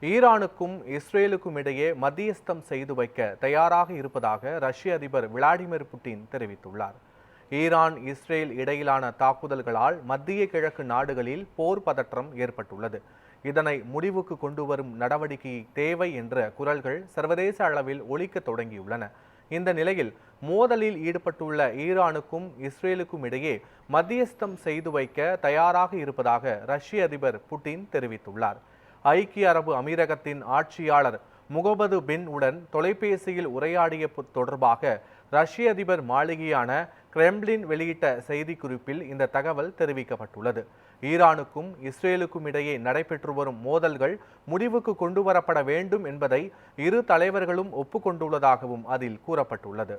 ஈரானுக்கும் இஸ்ரேலுக்கும் இடையே மத்தியஸ்தம் செய்து வைக்க தயாராக இருப்பதாக ரஷ்ய அதிபர் விளாடிமிர் புட்டின் தெரிவித்துள்ளார். ஈரான் இஸ்ரேல் இடையிலான தாக்குதல்களால் மத்திய கிழக்கு நாடுகளில் போர் பதற்றம் ஏற்பட்டுள்ளது. இதனை முடிவுக்கு கொண்டு வரும் நடவடிக்கை தேவை என்ற குரல்கள் சர்வதேச அளவில் ஒலிக்க தொடங்கியுள்ளன. இந்த நிலையில் மோதலில் ஈடுபட்டுள்ள ஈரானுக்கும் இஸ்ரேலுக்கும் இடையே மத்தியஸ்தம் செய்து வைக்க தயாராக இருப்பதாக ரஷ்ய அதிபர் புட்டின் தெரிவித்துள்ளார். ஐக்கிய அரபு அமீரகத்தின் ஆட்சியாளர் முகமது பின் உடன் தொலைபேசியில் உரையாடிய தொடர்பாக ரஷ்ய அதிபர் மாளிகையான கிரெம்ளின் வெளியிட்ட செய்திக்குறிப்பில் இந்த தகவல் தெரிவிக்கப்பட்டுள்ளது. ஈரானுக்கும் இஸ்ரேலுக்கும் இடையே நடைபெற்று வரும் மோதல்கள் முடிவுக்கு கொண்டு வரப்பட வேண்டும் என்பதை இரு தலைவர்களும் ஒப்புக்கொண்டுள்ளதாகவும் அதில் கூறப்பட்டுள்ளது.